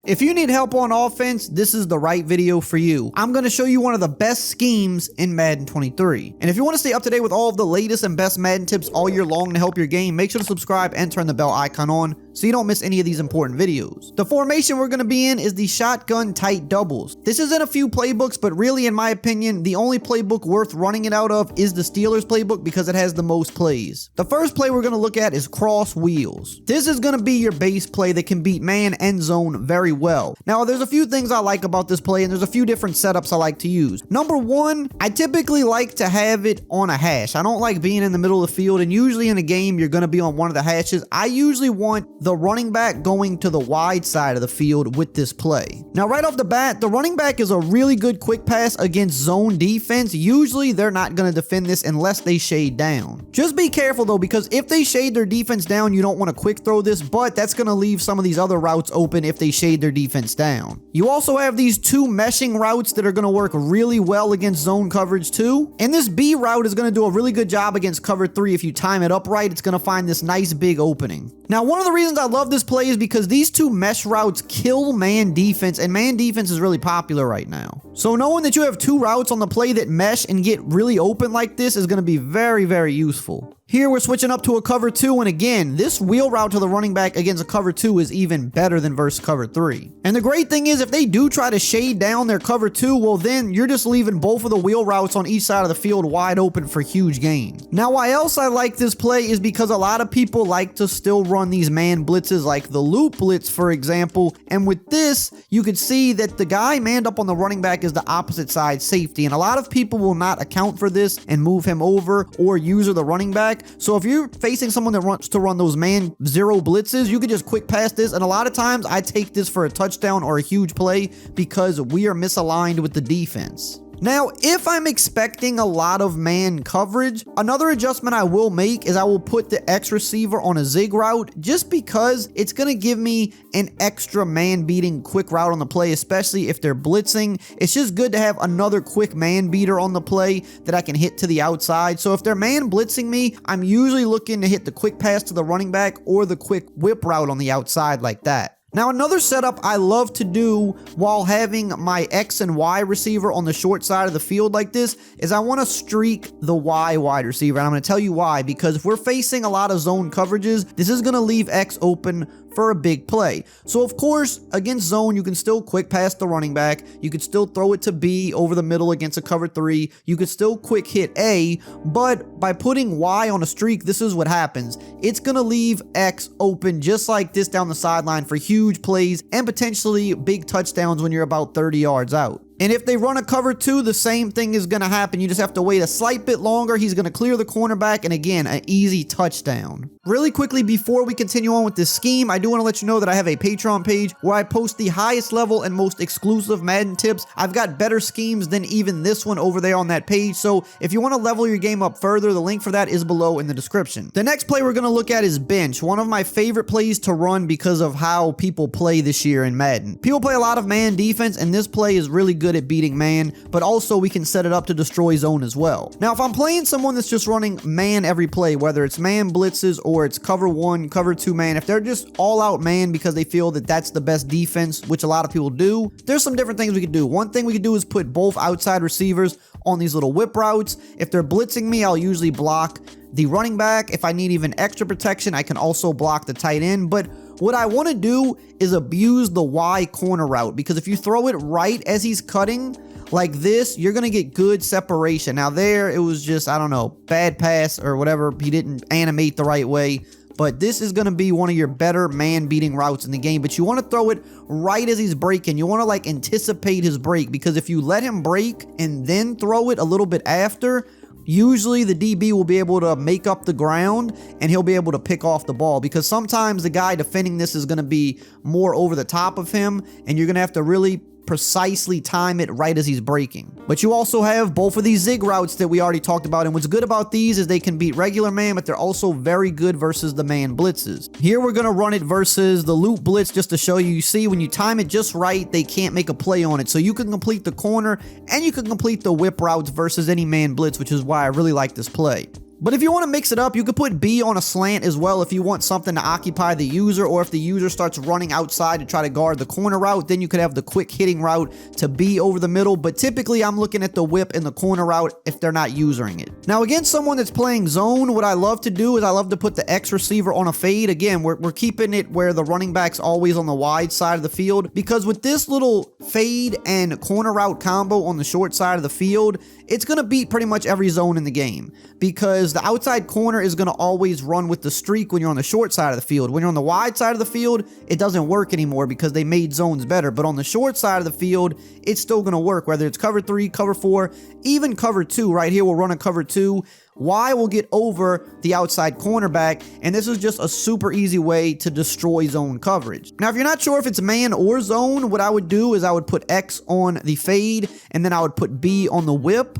If you need help on offense, this is the right video for you. I'm going to show you one of the best schemes in Madden 23. And if you want to stay up to date with all of the latest and best Madden tips all year long to help your game, make sure to subscribe and turn the bell icon on so you don't miss any of these important videos. The formation we're going to be in is the shotgun tight doubles. This is in a few playbooks, but really in my opinion, the only playbook worth running it out of is the Steelers playbook because it has the most plays. The first play we're going to look at is cross wheels. This is going to be your base play that can beat man and zone very well. Now, there's a few things I like about this play, and there's a few different setups I like to use. Number one, I typically like to have it on a hash. I don't like being in the middle of the field, and usually in a game, you're going to be on one of the hashes. I usually want the running back going to the wide side of the field with this play. Now, right off the bat, the running back is a really good quick pass against zone defense. Usually, they're not going to defend this unless they shade down. Just be careful, though, because if they shade their defense down, you don't want to quick throw this, but that's going to leave some of these other routes open if they shade their defense down. You also have these two meshing routes that are going to work really well against zone coverage too. And this B route is going to do a really good job against cover 3. If you time it up right, it's going to find this nice big opening. Now, one of the reasons I love this play is because these two mesh routes kill man defense, and man defense is really popular right now. So knowing that you have two routes on the play that mesh and get really open like this is going to be very, very useful. Here we're switching up to a cover 2, and again, this wheel route to the running back against a cover 2 is even better than versus cover 3. And the great thing is, if they do try to shade down their cover 2, well then you're just leaving both of the wheel routes on each side of the field wide open for huge gains. Now, why else I like this play is because a lot of people like to still run these man blitzes like the loop blitz, for example, and with this, you could see that the guy manned up on the running back is the opposite side safety, and a lot of people will not account for this and move him over or user the running back. So if you're facing someone that wants to run those man zero blitzes, you could just quick pass this. And a lot of times I take this for a touchdown or a huge play because we are misaligned with the defense. Now, if I'm expecting a lot of man coverage, another adjustment I will make is I will put the X receiver on a zig route just because it's going to give me an extra man beating quick route on the play, especially if they're blitzing. It's just good to have another quick man beater on the play that I can hit to the outside. So if they're man blitzing me, I'm usually looking to hit the quick pass to the running back or the quick whip route on the outside like that. Now, another setup I love to do while having my X and Y receiver on the short side of the field like this is I want to streak the Y wide receiver. And I'm going to tell you why, because if we're facing a lot of zone coverages, this is going to leave X open for a big play. So of course, against zone, you can still quick pass the running back. You could still throw it to B over the middle against a cover 3. You could still quick hit A, but by putting Y on a streak, this is what happens. It's going to leave X open just like this down the sideline for huge plays and potentially big touchdowns when you're about 30 yards out. And if they run a cover 2, the same thing is going to happen. You just have to wait a slight bit longer. He's going to clear the cornerback, and again, an easy touchdown. Really quickly, before we continue on with this scheme, I do want to let you know that I have a Patreon page where I post the highest level and most exclusive Madden tips. I've got better schemes than even this one over there on that page, so if you want to level your game up further, the link for that is below in the description. The next play we're going to look at is bench, one of my favorite plays to run because of how people play this year in Madden. People play a lot of man defense, and this play is really good at beating man, but also we can set it up to destroy zone as well. Now, if I'm playing someone that's just running man every play, whether it's man blitzes or it's cover 1, cover 2 man, if they're just all out man because they feel that that's the best defense, which a lot of people do, there's some different things we could do. One thing we could do is put both outside receivers on these little whip routes. If they're blitzing me, I'll usually block the running back. If I need even extra protection, I can also block the tight end. But what I want to do is abuse the Y corner route, because if you throw it right as he's cutting like this, you're going to get good separation. Now there, it was just, I don't know, bad pass or whatever. He didn't animate the right way. But this is going to be one of your better man-beating routes in the game. But you want to throw it right as he's breaking. You want to, like, anticipate his break. Because if you let him break and then throw it a little bit after, usually the DB will be able to make up the ground and he'll be able to pick off the ball, because sometimes the guy defending this is going to be more over the top of him and you're going to have to really precisely time it right as he's breaking. But you also have both of these zig routes that we already talked about, and what's good about these is they can beat regular man, but they're also very good versus the man blitzes. Here we're going to run it versus the loop blitz just to show you. You see, when you time it just right, they can't make a play on it. So you can complete the corner and you can complete the whip routes versus any man blitz, which is why I really like this play. But if you want to mix it up, you could put B on a slant as well if you want something to occupy the user, or if the user starts running outside to try to guard the corner route, then you could have the quick hitting route to B over the middle. But typically I'm looking at the whip and the corner route if they're not using it. Now against someone that's playing zone, what I love to do is I love to put the X receiver on a fade. Again, we're keeping it where the running back's always on the wide side of the field, because with this little fade and corner route combo on the short side of the field, it's going to beat pretty much every zone in the game, because the outside corner is going to always run with the streak when you're on the short side of the field. When you're on the wide side of the field, it doesn't work anymore because they made zones better. But on the short side of the field, it's still going to work, whether it's cover 3, cover 4, even cover 2. Right here, we'll run a cover 2. Y will get over the outside cornerback, and this is just a super easy way to destroy zone coverage. Now, if you're not sure if it's man or zone, what I would do is I would put X on the fade, and then I would put B on the whip.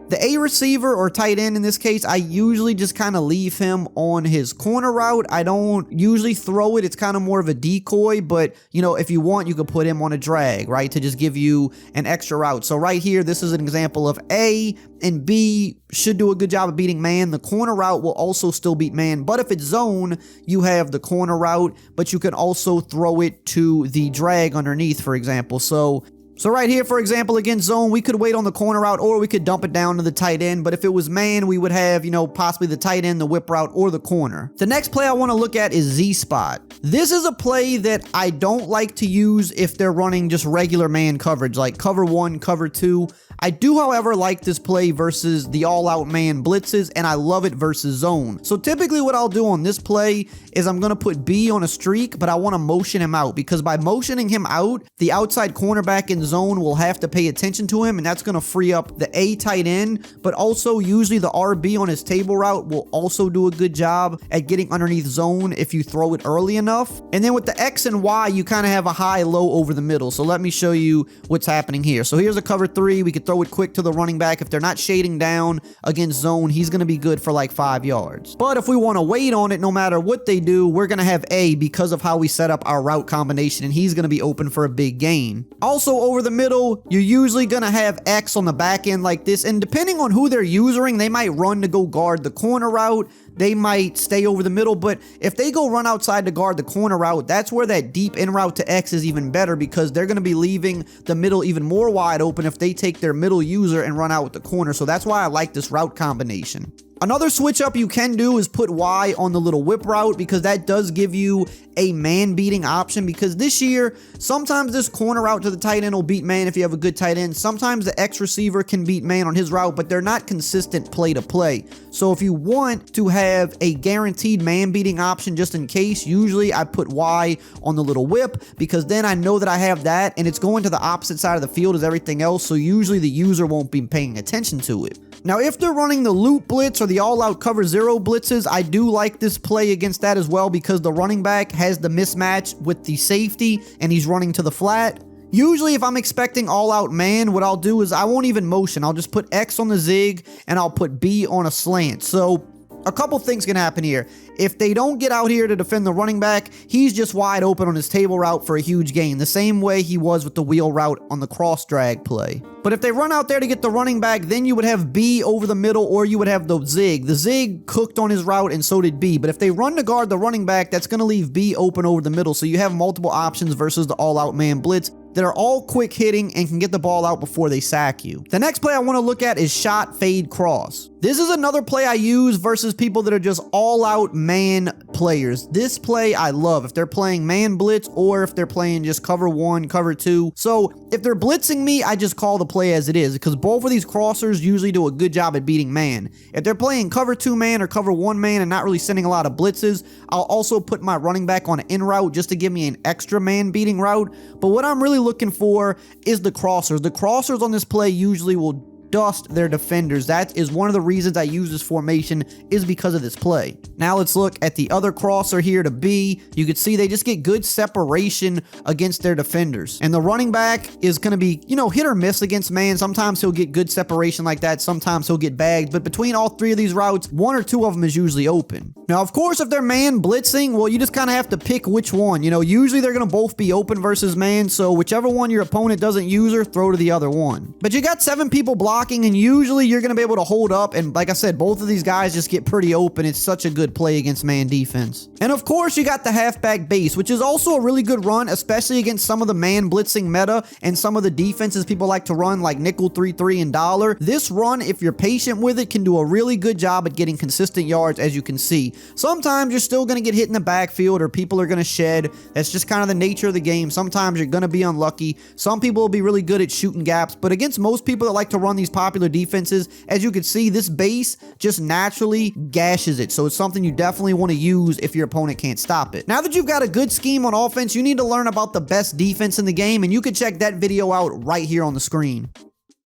The A receiver, or tight end in this case, I usually just kind of leave him on his corner route. I don't usually throw it. It's kind of more of a decoy, but you know, if you want, you could put him on a drag, right, to just give you an extra route. So right here, this is an example of A and B should do a good job of beating man. The corner route will also still beat man, but if it's zone, you have the corner route, but you can also throw it to the drag underneath, for example. So right here, for example, against zone, we could wait on the corner route, or we could dump it down to the tight end. But if it was man, we would have, you know, possibly the tight end, the whip route, or the corner. The next play I want to look at is Z-spot. This is a play that I don't like to use if they're running just regular man coverage, like cover 1, cover 2. I do, however, like this play versus the all-out man blitzes, and I love it versus zone. So typically what I'll do on this play is I'm going to put B on a streak, but I want to motion him out, because by motioning him out, the outside cornerback in zone will have to pay attention to him, and that's going to free up the A tight end, but also usually the RB on his table route will also do a good job at getting underneath zone if you throw it early enough. And then with the X and Y, you kind of have a high-low over the middle. So let me show you what's happening here. So here's a cover 3. We could throw it quick to the running back. If they're not shading down against zone, he's going to be good for like 5 yards. But if we want to wait on it, no matter what they do, we're going to have A because of how we set up our route combination, and he's going to be open for a big gain. Also over the middle, you're usually going to have X on the back end like this, and depending on who they're using, they might run to go guard the corner route. They might stay over the middle, but if they go run outside to guard the corner route, that's where that deep in route to X is even better, because they're going to be leaving the middle even more wide open if they take their middle user and run out with the corner. So that's why I like this route combination. Another switch up you can do is put Y on the little whip route, because that does give you a man beating option, because this year, sometimes this corner route to the tight end will beat man if you have a good tight end. Sometimes the X receiver can beat man on his route, but they're not consistent play to play. So if you want to have a guaranteed man beating option just in case, usually I put Y on the little whip, because then I know that I have that and it's going to the opposite side of the field as everything else. So usually the user won't be paying attention to it. Now, if they're running the loop blitz or the all-out cover 0 blitzes, I do like this play against that as well, because the running back has the mismatch with the safety and he's running to the flat. Usually, if I'm expecting all-out man, what I'll do is I won't even motion. I'll just put X on the zig and I'll put B on a slant. So a couple things can happen here. If they don't get out here to defend the running back, he's just wide open on his table route for a huge gain, the same way he was with the wheel route on the cross drag play. But if they run out there to get the running back, then you would have B over the middle, or you would have the zig. The zig cooked on his route, and so did B. But if they run to guard the running back, that's going to leave B open over the middle. So you have multiple options versus the all-out man blitz that are all quick hitting and can get the ball out before they sack you. The next play I want to look at is shot, fade, cross. This is another play I use versus people that are just all-out man players. This play I love if they're playing man blitz, or if they're playing just cover 1, cover 2. So if they're blitzing me, I just call the play as it is, because both of these crossers usually do a good job at beating man. If they're playing cover 2 man or cover 1 man and not really sending a lot of blitzes, I'll also put my running back on an in route just to give me an extra man beating route. But what I'm really looking for is the crossers. The crossers on this play usually will dust their defenders. That is one of the reasons I use this formation, is because of this play. Now let's look at the other crosser here to B. You can see they just get good separation against their defenders. And the running back is going to be, you know, hit or miss against man. Sometimes he'll get good separation like that. Sometimes he'll get bagged. But between all 3 of these routes, 1 or 2 of them is usually open. Now, of course, if they're man blitzing, well, you just kind of have to pick which one. You know, usually they're going to both be open versus man. So whichever one your opponent doesn't use her, throw to the other one. But you got 7 people blocking blocking, and usually you're going to be able to hold up. And like I said, both of these guys just get pretty open. It's such a good play against man defense. And of course, you got the halfback base, which is also a really good run, especially against some of the man blitzing meta and some of the defenses people like to run, like nickel 3-3 and dollar. This run, if you're patient with it, can do a really good job at getting consistent yards, as you can see. Sometimes you're still going to get hit in the backfield, or people are going to shed. That's just kind of the nature of the game. Sometimes you're going to be unlucky. Some people will be really good at shooting gaps, but against most people that like to run these popular defenses, as you can see, this base just naturally gashes it. So it's something you definitely want to use if your opponent can't stop it. Now that you've got a good scheme on offense, you need to learn about the best defense in the game, and you can check that video out right here on the screen.